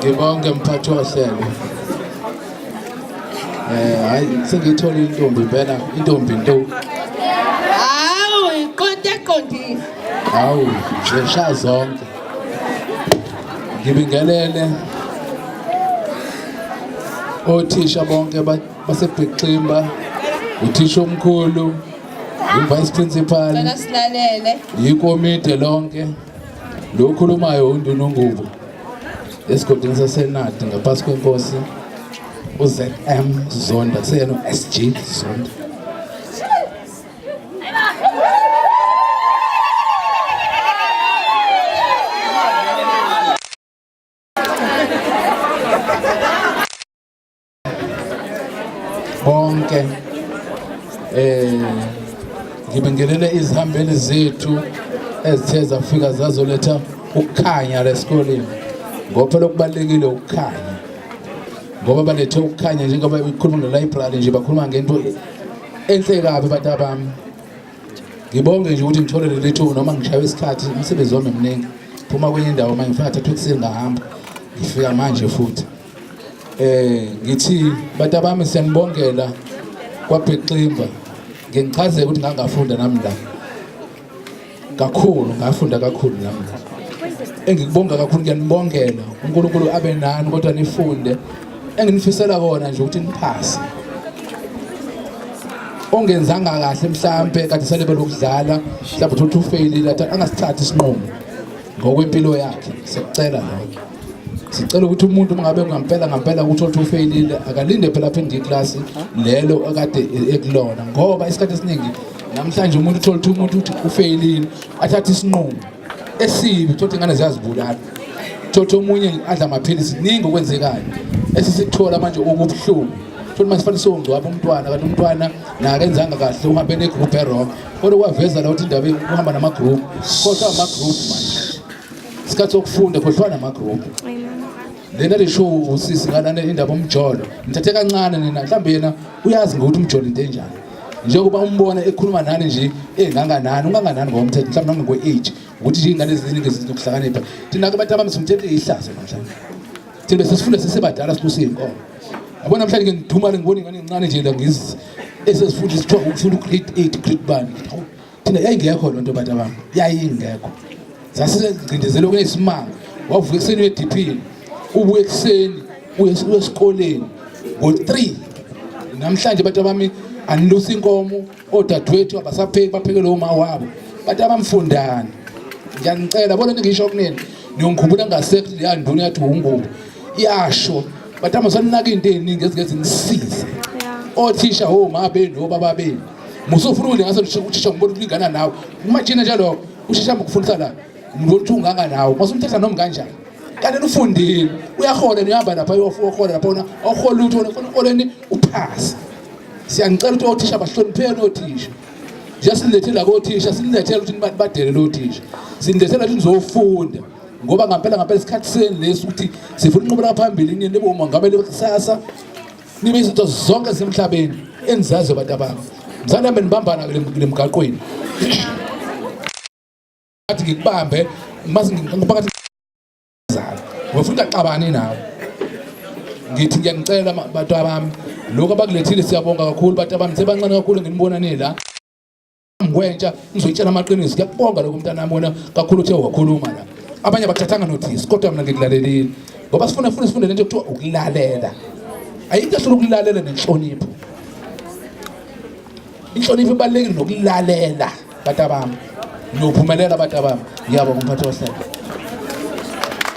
Ngibonge mphathi wohlelo. Hayi sengithola intombi phela, intombi nto. Hawu, qondile. Hawu, nje zonke. Ngibingelele othisha bonke basebheximba, uthisha omkhulu, uvice principal, Sana silalele. ikomiti lonke. Lo khulumayo uNduna Ngubo. Esigodini saseNadi ngaphasi kwenkosi uZM Zonda kuseyena uSG Zonda. Bonke ngibingelele izihambeli zethu ezithe zafika zazoletha ukukhanya lesikoleni ngoba phela okubalekile ukukhanya ngoba balethe ukukhanya njengoba ikhuluma nge-library nje bakhuluma ngento enhle kabi abantu abami. Ngibonge nje ukuthi ngithole leli thuba noma ngishaye isikhathi umsebenzi wami emningi phuma kwenye indawo manje ngifika 3 ekuseni ngahamba ngifika manje futhi ngithi bantu abami siyanibongela kwaBheximba ngichaze ukuthi ngangafunda nami la kakhulu ngafunda kakhulu nami engikubonga kakhulu ngiyanibongela uNkulunkulu abe nani kodwa nifunde enginifisela kona nje ukuthi niphase ongenzanga kahle mhlambe kade salebe lokudlala mhlawumbe uthi ufailile angasithatha isinqumo ngokwempilo yakhe sicela lokho sicela ukuthi umuntu mangabe ngampela ukuthi uthi ufailile akalinde phela aphinde iklasi lelo akade ekulona ngoba isikhathi esiningi namhlanje umuntu uthola ukuthi umuntu uthi ufailile athatha isinqumo esibi thothi ingane ziyazibulala thothi omunye adla amaphilisi ningi okwenzekayo esisithola manje okubuhlungu thothi manje sifanele songcwaba umntwana kanti umntwana nakenzanga kahle uhambe negroup errong kodwa kwaveza la ukuthi indaba uhamba namagroup kodwa amagroup manje isikhathi sokufunda kodwa namagroup lena le show usisi ngalana indaba omjolo ngithathe kancane nina mhlambe yena uyazi ngokuthi umjolo into enjani njengoba umbona ekhuluma nani nje unganganani ngomthetho mhlawumbe nangokwe-age ukuthi nje ingane eziningi zinokuhlakanipha thina ke abantu abamsumthetho ihlazo namhlanje thina bese sifunda sesebadala sihluse inkomo yabona namhlanje ngidumale ngibona ingane encane nje la ngizi esesifunda sithiwa ukufunda ugrade 8 grade bani thina yayingekho lonto abantu abami yayingekho sasingcindezelo kunesimanga wavuka ekuseni uye-DP ubuye ekuseni uye esikoleni ngo-3 namhlanje abantu abami anilusa inkomo odadewethu abasapheki baphekele uma wabo bantu abamfundana ngiyanicela bona ngisho kunene niyongikhumbula ngasekho leya nduna yathi uNgubo iyasho bantu amasanaka into eziningi ezingeze nisize othisha oma benu obaba benu musofuna ukuthi ngase uthisha ngibona ukulingana nawe umajina njalo ushishamba ukufundisa la ngokuthi unganga nawe masumthetha noma kanjani kanti ufundile uyahola nihamba lapha uyohola lapha ona ohola lutho oholeni uphasa. Siyanicela ukuthi othisha abahlonipheni othisha nje silethela kothisha silethela ukuthi badele lo thisha silethela ukuthi nizofunda ngoba ngempela isikhathi seni lesi ukuthi sifuna unqubela phambili nini lebo mongameli kusasa nibe izinto zonke zemhlabeni enzazo abantu abami mzana benibambana kule mgaqweni athi ngikubambe mase ngipakathi zalo wafunda qabani nawe ngithi ngiyanicela abantu abami lokho abakulethile siyabonga kakhulu bantu abami sebancane kakhulu nginibona nila ngwentsha ngizoyitshela amaqiniso ngiyakubonga lokho umntana wami wona kakhulu uthe wakhuluma la abanye bathathanga notice kodwa mina ngikulalelile ngoba sifunde lento ekuthiwa ukulalela ayinto esolo ukulalela nenhlonipho inhlonipho ibalekile nokulalela bantu abami nophumelela bantu abami ngiyabonga umphathi wohlelo.